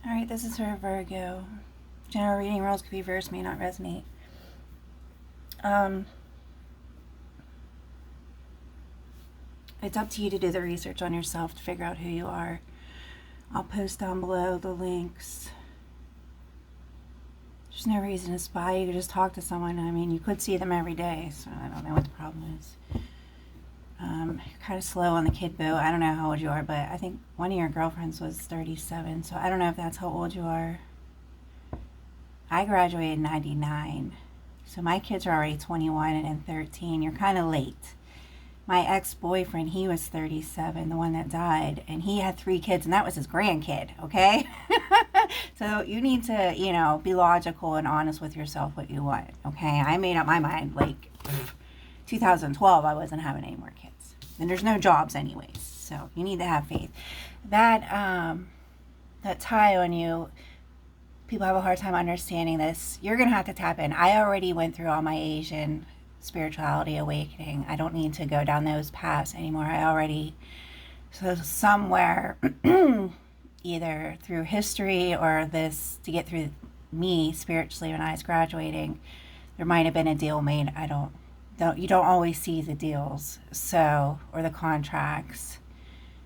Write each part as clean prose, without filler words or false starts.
Alright, this is for Virgo. General reading rules could be reversed, may not resonate. It's up to you to do the research on yourself to figure out who you are. I'll post down below the links. There's no reason to spy. You could just talk to someone. I mean, you could see them every day, so I don't know what the problem is. You're kind of slow on the kid boat. I don't know how old you are, but I think one of your girlfriends was 37, so I don't know if that's how old you are. I graduated in 99, so my kids are already 21 and 13. You're kind of late. My ex-boyfriend, he was 37, the one that died, and he had 3 kids, and that was his grandkid, okay? So you need to, be logical and honest with yourself what you want, okay? I made up my mind, 2012, I wasn't having any more kids. And there's no jobs anyways, so you need to have faith. That tie on you, people have a hard time understanding this. You're going to have to tap in. I already went through all my Asian spirituality awakening. I don't need to go down those paths anymore. So somewhere, either through history or this, to get through me spiritually when I was graduating, there might have been a deal made. You don't always see the deals, or the contracts,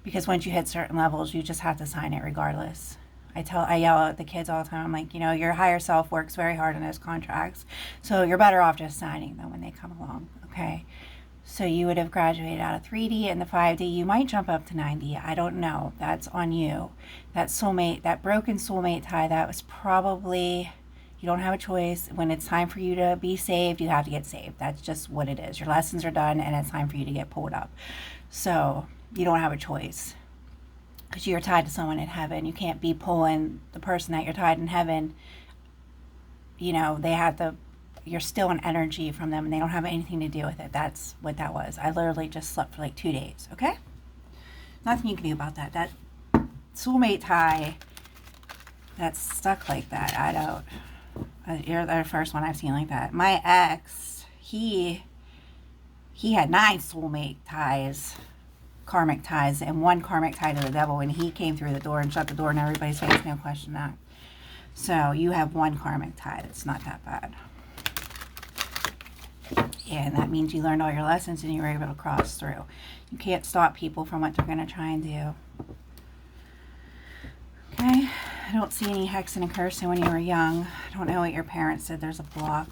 because once you hit certain levels, you just have to sign it regardless. I yell at the kids all the time. I'm like, your higher self works very hard on those contracts, so you're better off just signing them when they come along, okay? So you would have graduated out of 3D and the 5D. You might jump up to 9D. I don't know. That's on you. That soulmate, that broken soulmate tie, that was probably, you don't have a choice. When it's time for you to be saved, you have to get saved. That's just what it is. Your lessons are done, and it's time for you to get pulled up. So you don't have a choice, because you're tied to someone in heaven. You can't be pulling the person that you're tied in heaven. You're still an energy from them, and they don't have anything to do with it. That's what that was. I literally just slept for 2 days, okay? Nothing you can do about that. That soulmate tie that's stuck like that, you're the first one I've seen like that. My ex, he had 9 soulmate ties, karmic ties, and 1 karmic tie to the devil, and he came through the door and shut the door in everybody's face, no question that. So you have 1 karmic tie. That's not that bad. And that means you learned all your lessons and you were able to cross through. You can't stop people from what they're going to try and do. Okay? I don't see any hexing and cursing when you were young. I don't know what your parents said. There's a block.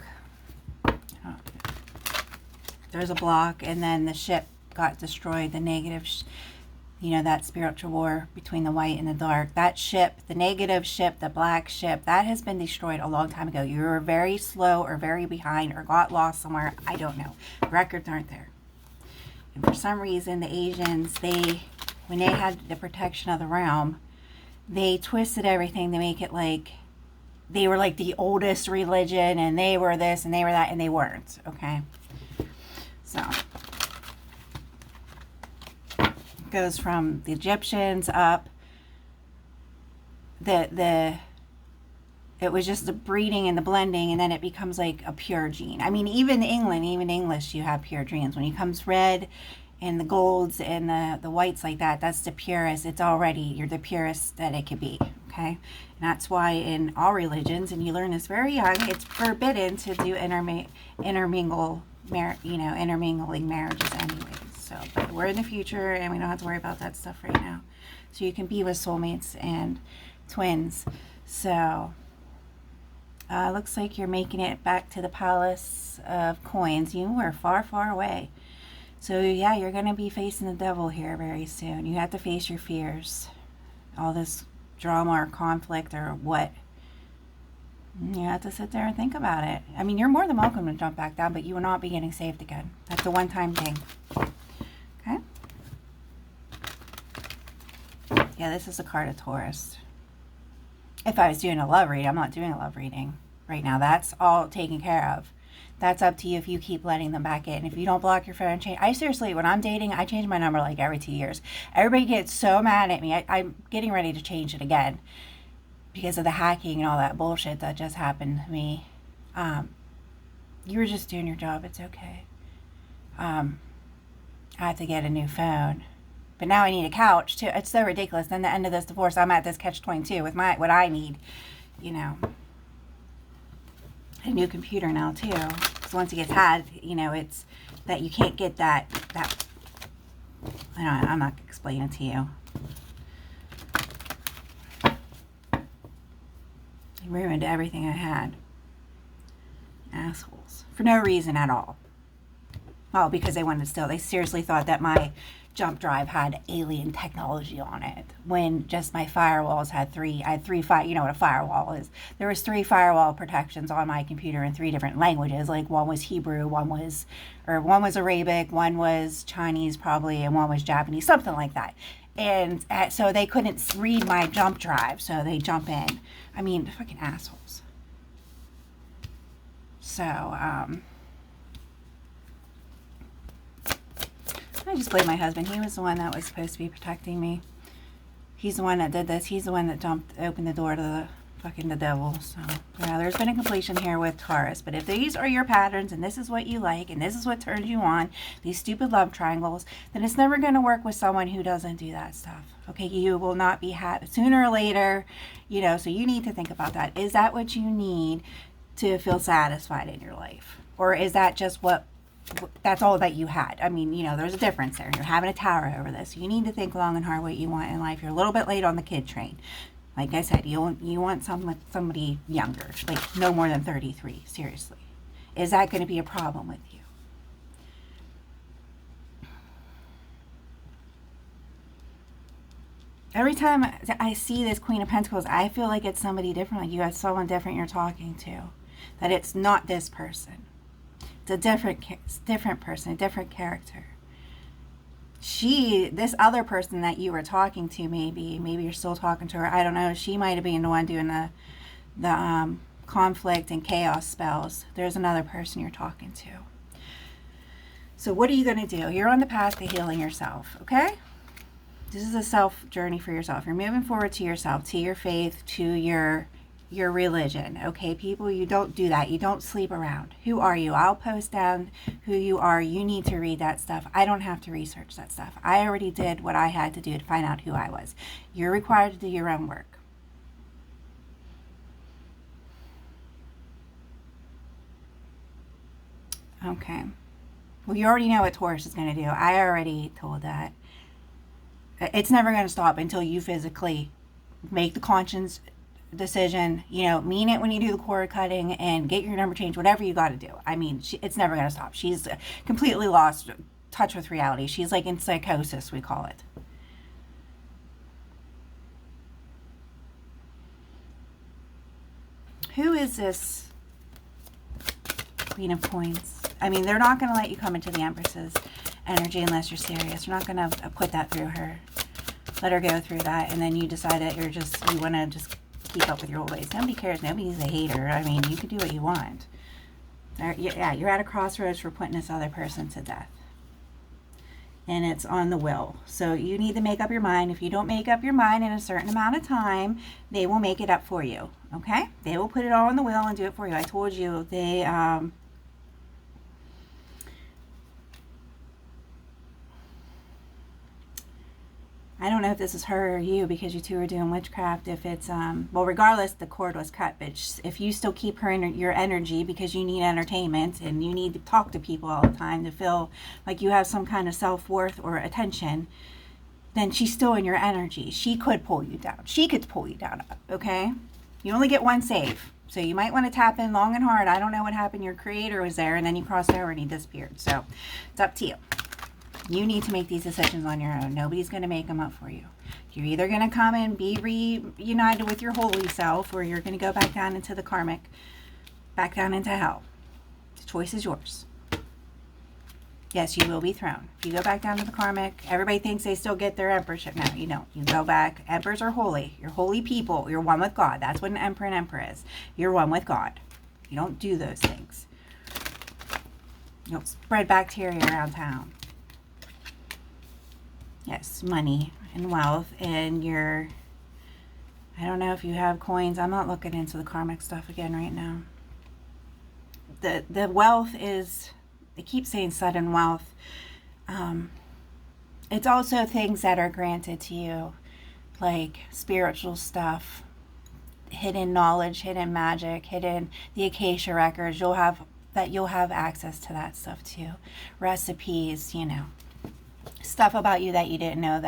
There's a block, and then the ship got destroyed. The negative, that spiritual war between the white and the dark. That ship, the negative ship, the black ship, that has been destroyed a long time ago. You were very slow or very behind or got lost somewhere. I don't know. Records aren't there. And for some reason, the Asians, when they had the protection of the realm, they twisted everything to make it like they were like the oldest religion, and they were this and they were that, and they weren't, okay? So it goes from the Egyptians up. It was just the breeding and the blending, and then it becomes like a pure gene. I mean, even English, you have pure genes. When it comes red and the golds and the whites like that, that's the purest. You're the purest that it could be, okay? And that's why in all religions, and you learn this very young, it's forbidden to do intermingling marriages anyways. So, but we're in the future, and we don't have to worry about that stuff right now. So you can be with soulmates and twins. So looks like you're making it back to the Palace of Coins. You were far, far away. So yeah, you're going to be facing the devil here very soon. You have to face your fears. All this drama or conflict or what. You have to sit there and think about it. I mean, you're more than welcome to jump back down, but you will not be getting saved again. That's a one-time thing. Okay? Yeah, this is a card of Taurus. If I was doing a love reading, I'm not doing a love reading right now. That's all taken care of. That's up to you if you keep letting them back in. If you don't block your phone and change. I seriously, when I'm dating, I change my number like every 2 years. Everybody gets so mad at me. I'm getting ready to change it again because of the hacking and all that bullshit that just happened to me. You were just doing your job. It's okay. I have to get a new phone. but now I need a couch too. It's so ridiculous. Then the end of this divorce, I'm at this catch-22 with what I need, you know. A new computer now too, because once it gets had, you know, it's that you can't get that I'm not gonna explain it to you. It ruined everything I had. Assholes. For no reason at all. Oh, because they seriously thought that my jump drive had alien technology on it, when just my firewalls had I had three, you know what a firewall is. There was 3 firewall protections on my computer in 3 different languages. Like one was Hebrew, one was Arabic, one was Chinese probably, and one was Japanese, something like that. And so they couldn't read my jump drive, so they jump in. I mean, fucking assholes. So, I just blame my husband. He was the one that was supposed to be protecting me. He's the one that did this. He's the one that opened the door to the devil. So, yeah, there's been a completion here with Taurus. But if these are your patterns, and this is what you like, and this is what turns you on, these stupid love triangles, then it's never going to work with someone who doesn't do that stuff. Okay, you will not be happy sooner or later, you know, so you need to think about that. Is that what you need to feel satisfied in your life? Or is that just that's all that you had? I mean, you know, there's a difference there. You're having a tower over this. You need to think long and hard what you want in life. You're a little bit late on the kid train. Like I said, you want somebody younger, like no more than 33, seriously. Is that going to be a problem with you? Every time I see this Queen of Pentacles, I feel like it's somebody different, like you have someone different you're talking to. That it's not this person. It's a different person, a different character. This other person that you were talking to, maybe you're still talking to her, I don't know, she might have been the one doing the conflict and chaos spells. There's another person you're talking to. So what are you going to do? You're on the path to healing yourself, okay? This is a self journey for yourself. You're moving forward to yourself, to your faith, to your religion, okay, people? You don't do that. You don't sleep around. Who are you? I'll post down who you are. You need to read that stuff. I don't have to research that stuff. I already did what I had to do to find out who I was. You're required to do your own work. Okay. Well, you already know what Taurus is going to do. I already told that. It's never going to stop until you physically make the conscious decision, you know, mean it when you do the cord cutting and get your number changed, whatever you got to do. I mean, it's never going to stop. She's completely lost touch with reality. She's like in psychosis, we call it. Who is this Queen of Coins? I mean, they're not going to let you come into the Empress's energy unless you're serious. You're not going to put that through her. Let her go through that, and then you decide that you want to just keep up with your old ways. Nobody cares. Nobody's a hater. I mean, you can do what you want. Yeah, you're at a crossroads for putting this other person to death. And it's on the will. So you need to make up your mind. If you don't make up your mind in a certain amount of time, they will make it up for you. Okay? They will put it all on the will and do it for you. I told you, they... I don't know if this is her or you, because you two are doing witchcraft. If it's, well, regardless, the cord was cut. But if you still keep her in your energy because you need entertainment and you need to talk to people all the time to feel like you have some kind of self-worth or attention, then she's still in your energy. She could pull you down. She could pull you down, okay? You only get one save. So you might want to tap in long and hard. I don't know what happened. Your creator was there, and then you crossed over and he disappeared. So it's up to you. You need to make these decisions on your own. Nobody's going to make them up for you. You're either going to come and be reunited with your holy self, or you're going to go back down into the karmic, back down into hell. The choice is yours. Yes, you will be thrown. If you go back down to the karmic, everybody thinks they still get their emperorship. No, you don't. You go back. Emperors are holy. You're holy people. You're one with God. That's what an emperor and emperor is. You're one with God. You don't do those things. You don't spread bacteria around town. Yes, money and wealth, and I don't know if you have coins. I'm not looking into the karmic stuff again right now. The wealth is, they keep saying sudden wealth. It's also things that are granted to you, like spiritual stuff, hidden knowledge, hidden magic, hidden the Acacia records. You'll have access to that stuff too. Recipes, stuff about you that you didn't know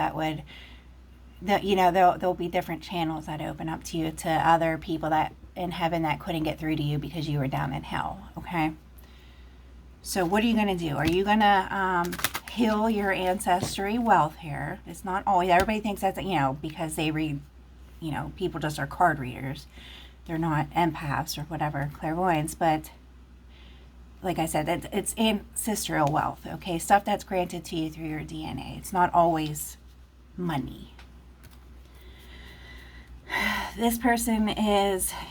there'll be different channels that open up to you, to other people that in heaven that couldn't get through to you because you were down in hell. Okay. So what are you going to do? Are you going to heal your ancestry wealth here? It's not always, everybody thinks that's, because they read, people just are card readers. They're not empaths or whatever, clairvoyants. But like I said, it's ancestral wealth, okay? Stuff that's granted to you through your DNA. It's not always money. This person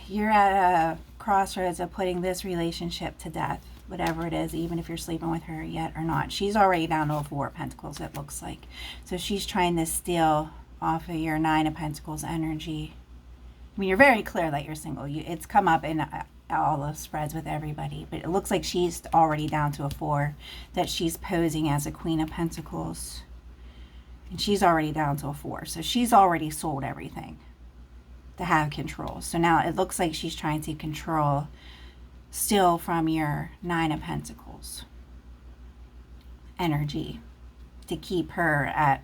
you're at a crossroads of putting this relationship to death, whatever it is, even if you're sleeping with her yet or not. She's already down to a 4 of Pentacles, it looks like. So she's trying to steal off of your 9 of Pentacles energy. I mean, you're very clear that you're single. It's come up in all the spreads with everybody, but it looks like she's already down to a 4, that she's posing as a Queen of Pentacles. And she's already down to a 4. So she's already sold everything to have control. So now it looks like she's trying to control still from your 9 of Pentacles energy to keep her at,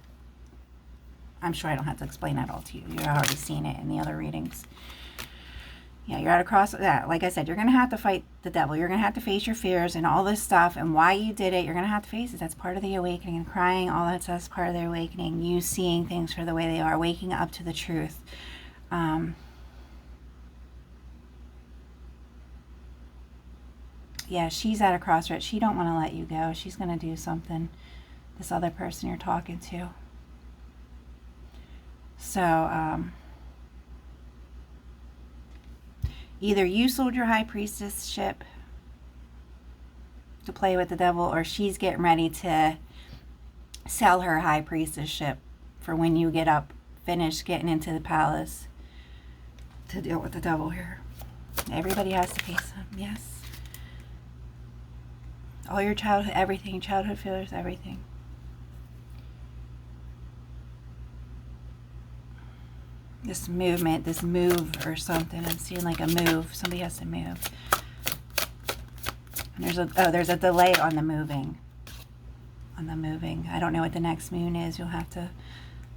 I'm sure I don't have to explain that all to you. You've already seen it in the other readings. Yeah, you're at a cross. Yeah, like I said, you're going to have to fight the devil. You're going to have to face your fears and all this stuff and why you did it. You're going to have to face it. That's part of the awakening. And crying, all that stuff's part of the awakening. You seeing things for the way they are, waking up to the truth. Yeah, she's at a crossroads. She don't want to let you go. She's going to do something, this other person you're talking to. So, either you sold your high priestess ship to play with the devil, or she's getting ready to sell her high priestess ship for when you get up, finish getting into the palace to deal with the devil here. Everybody has to face him, yes. All your childhood, everything, childhood fears, everything. This movement, this move or something. I'm seeing like a move. Somebody has to move. And there's a delay on the moving. I don't know what the next moon is. You'll have to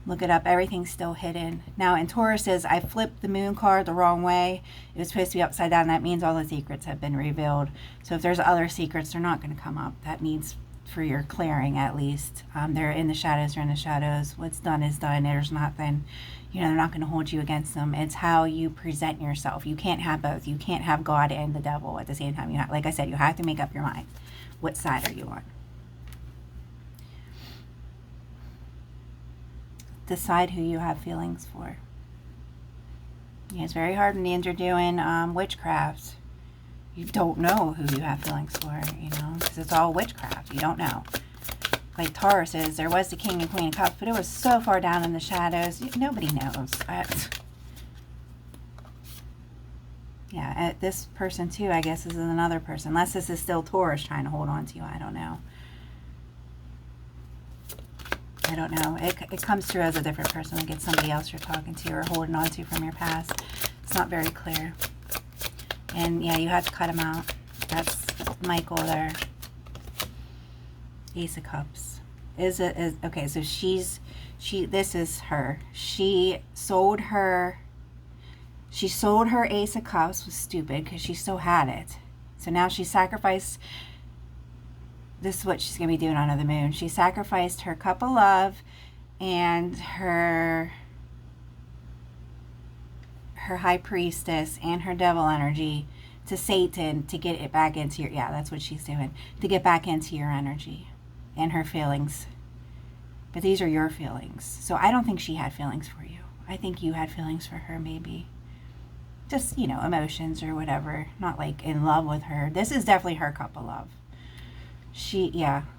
look it up. Everything's still hidden. Now in Tauruses, I flipped the moon card the wrong way. It was supposed to be upside down. That means all the secrets have been revealed. So if there's other secrets, they're not going to come up. That means for your clearing at least. They're in the shadows. They're in the shadows. What's done is done. There's nothing, they're not going to hold you against them. It's how you present yourself. You can't have both. You can't have God and the devil at the same time. Like I said, you have to make up your mind. What side are you on? Decide who you have feelings for. Yeah, it's very hard when Indians are doing witchcraft. You don't know who you have feelings for, because it's all witchcraft. You don't know. Like Taurus is, there was the King and Queen of Cups, but it was so far down in the shadows. Nobody knows. Yeah, this person too, I guess, is another person. Unless this is still Taurus trying to hold on to you. I don't know. It comes through as a different person. Like it's somebody else you're talking to or holding on to from your past. It's not very clear. And yeah, you have to cut him out. That's Michael there. Ace of Cups. Okay, so this is her. She sold her Ace of Cups. Was stupid because she still had it. So now she sacrificed. This is what she's going to be doing under the moon. She sacrificed her cup of love and her high priestess and her devil energy to Satan to get it back into your, that's what she's doing, to get back into your energy and her feelings. But these are your feelings. So I don't think she had feelings for you. I think you had feelings for her, maybe. Just, emotions or whatever. Not like in love with her. This is definitely her cup of love.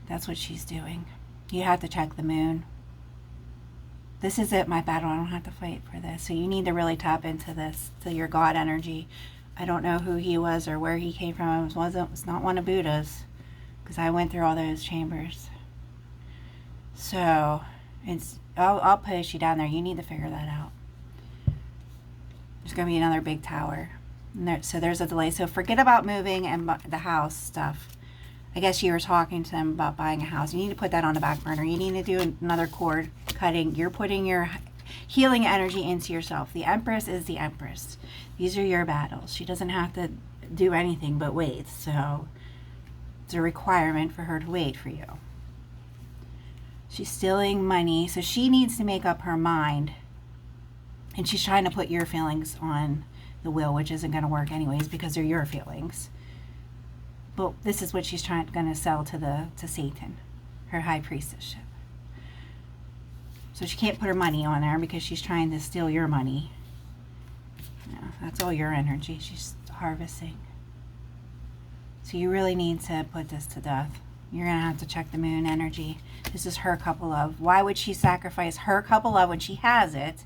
That's what she's doing. You have to check the moon. This is it, my battle. I don't have to fight for this. So you need to really tap into this, to your God energy. I don't know who he was or where he came from. It was not one of Buddha's, because I went through all those chambers. So I'll post you down there. You need to figure that out. There's going to be another big tower. So there's a delay. So forget about moving and the house stuff. I guess you were talking to them about buying a house. You need to put that on the back burner. You need to do another cord cutting. You're putting your healing energy into yourself. The Empress is the Empress. These are your battles. She doesn't have to do anything but wait. So it's a requirement for her to wait for you. She's stealing money. So she needs to make up her mind. And she's trying to put your feelings on the wheel, which isn't going to work anyways because they're your feelings. But this is what she's going to sell to Satan, her high priestessship. So she can't put her money on there because she's trying to steal your money. Yeah, that's all your energy she's harvesting. So you really need to put this to death. You're going to have to check the moon energy. This is her cup of love. Why would she sacrifice her cup of love when she has it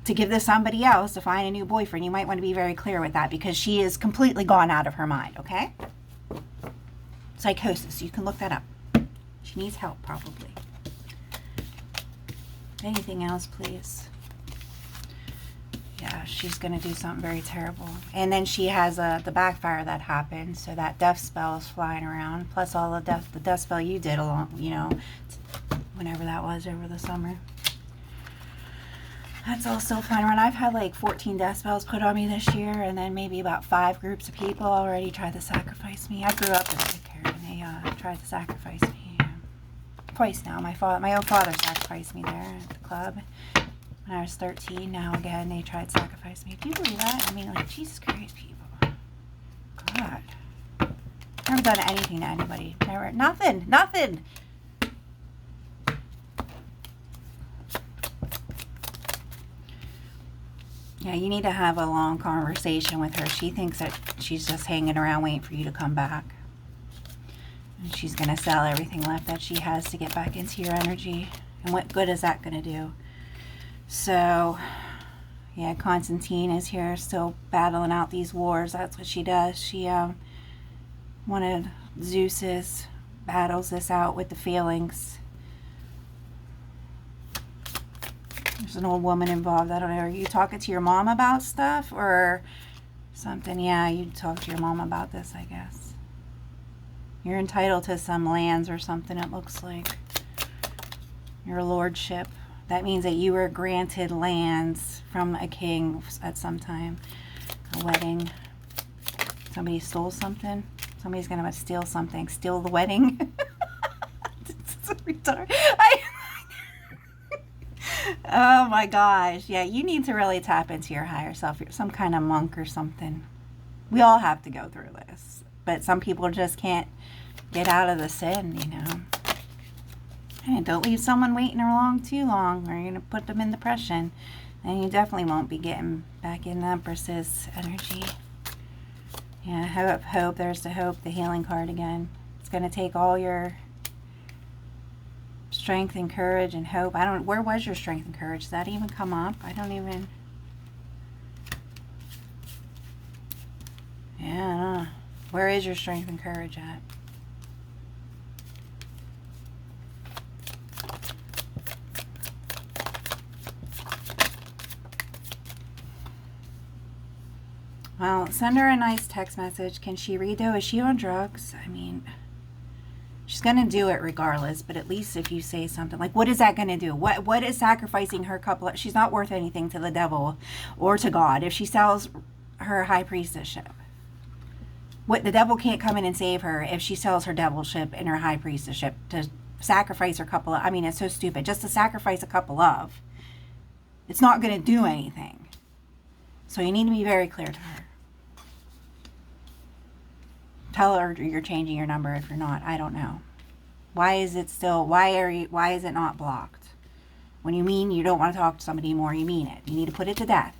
to give this somebody else to find a new boyfriend? You might want to be very clear with that because she is completely gone out of her mind, okay? Psychosis, you can look that up. She needs help, probably. Anything else, please? Yeah, she's going to do something very terrible. And then she has the backfire that happened, so that death spell is flying around, plus all the death spell you did along, whenever that was over the summer. That's all still flying around. I've had like 14 death spells put on me this year, and then maybe about 5 groups of people already tried to sacrifice me. I grew up in Medicare, and they tried to sacrifice me twice now. My own father sacrificed me there at the club when I was 13. Now again, they tried to sacrifice me. Do you believe that? I mean, like, Jesus Christ, people. God. Never done anything to anybody. Never. Nothing. Yeah, you need to have a long conversation with her. She thinks that she's just hanging around waiting for you to come back. And she's going to sell everything left that she has to get back into your energy. And what good is that going to do? So, yeah, Constantine is here still battling out these wars. That's what she does. She, one of Zeus's battles this out with the feelings. There's an old woman involved. I don't know. Are you talking to your mom about stuff or something? Yeah, you talk to your mom about this, I guess. You're entitled to some lands or something, it looks like. Your lordship. That means that you were granted lands from a king at some time. A wedding. Somebody stole something. Somebody's going to steal something. Steal the wedding. It's retarded. Oh my gosh. Yeah, you need to really tap into your higher self. You're some kind of monk or something. We all have to go through this. But some people just can't get out of the sin, And don't leave someone waiting too long, or you're going to put them in depression. And you definitely won't be getting back in the Empress's energy. Yeah, hope. There's the hope, the healing card again. It's going to take all your strength and courage and hope. Where was your strength and courage? Does that even come up? Yeah, I don't know. Where is your strength and courage at? Well, send her a nice text message. Can she read though? Is she on drugs? I mean, she's going to do it regardless, but at least if you say something like, what is that going to do? What is sacrificing her couple? She's not worth anything to the devil or to God if she sells her high priestessship. The devil can't come in and save her if she sells her devilship and her high priestessship to sacrifice her couple of, I mean, it's so stupid. Just to sacrifice a couple of, it's not going to do anything. So you need to be very clear to her. Tell her you're changing your number if you're not. I don't know. Why is it not blocked? When you mean you don't want to talk to somebody anymore, you mean it. You need to put it to death.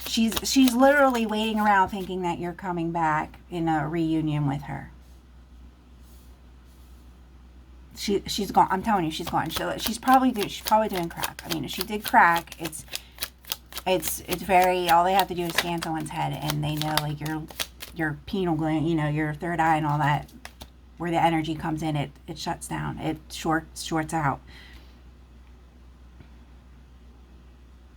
She's literally waiting around thinking that you're coming back in a reunion with her. She's gone. I'm telling you, she's gone. She's probably doing crack. I mean, if she did crack, it's very, all they have to do is scan someone's head and they know like your pineal gland, your third eye and all that where the energy comes in, it shuts down. It shorts out.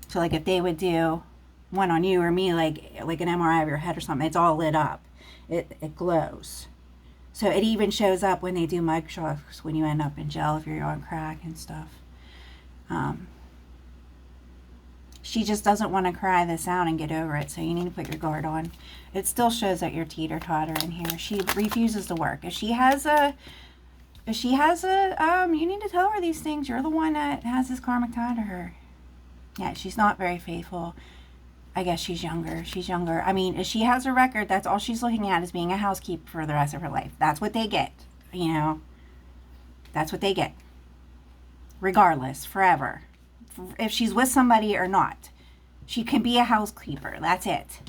So like if they would do one on you or me, like an MRI of your head or something, it's all lit up. It glows. So it even shows up when they do mic shots when you end up in jail if you're on crack and stuff. She just doesn't want to cry this out and get over it, so you need to put your guard on. It still shows that you're teeter-totter in here. She refuses to work. If she has a, you need to tell her these things. You're the one that has this karmic tie to her. Yeah, she's not very faithful. I guess she's younger. I mean, if she has a record, that's all she's looking at is being a housekeeper for the rest of her life. That's what they get, you know. That's what they get. Regardless, forever. If she's with somebody or not. She can be a housekeeper. That's it.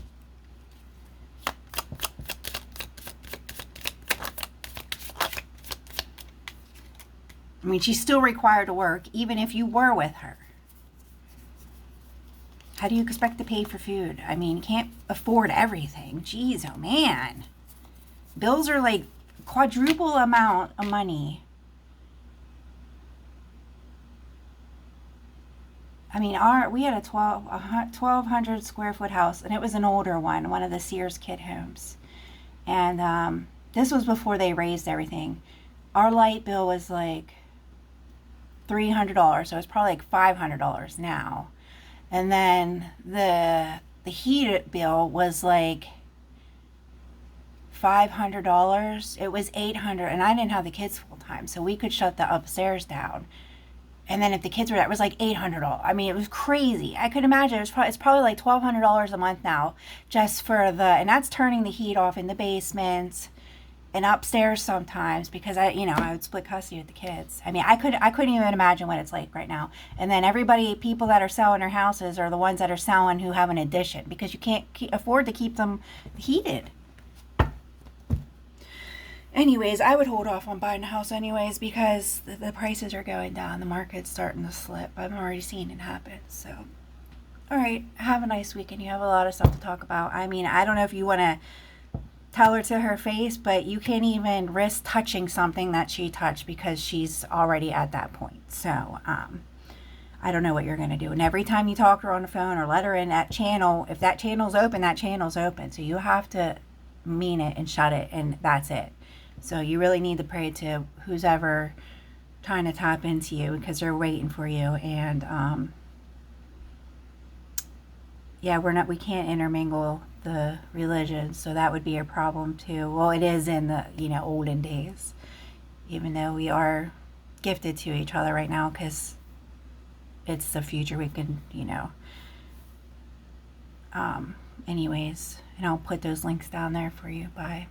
I mean, she's still required to work, even if you were with her. How do you expect to pay for food? I mean, you can't afford everything. Jeez, oh man. Bills are like quadruple amount of money. I mean, we had a 1,200 square foot house, and it was an older one of the Sears kid homes. And this was before they raised everything. Our light bill was like $300, so it's probably like $500 now. And then the heat bill was like $500. It was $800, and I didn't have the kids full time, so we could shut the upstairs down. And then if the kids were there, it was like $800. I mean, it was crazy. I could imagine it's probably like $1,200 a month now, just for and that's turning the heat off in the basement and upstairs sometimes, because I would split custody with the kids. I mean, I couldn't even imagine what it's like right now. And then people that are selling their houses are the ones that are selling who have an addition, because you can't afford to keep them heated. Anyways, I would hold off on buying a house anyways, because the prices are going down. The market's starting to slip. I'm already seeing it happen. So, all right, have a nice weekend. You have a lot of stuff to talk about. I mean, I don't know if you want to tell her to her face, but you can't even risk touching something that she touched, because she's already at that point. So, I don't know what you're going to do. And every time you talk to her on the phone or let her in that channel, if that channel's open, that channel's open. So you have to mean it and shut it, and that's it. So you really need to pray to who's ever trying to tap into you, because they're waiting for you. And yeah, we can't intermingle the religions, so that would be a problem too. Well, it is in the olden days, even though we are gifted to each other right now, because it's the future. We can anyways, and I'll put those links down there for you. Bye.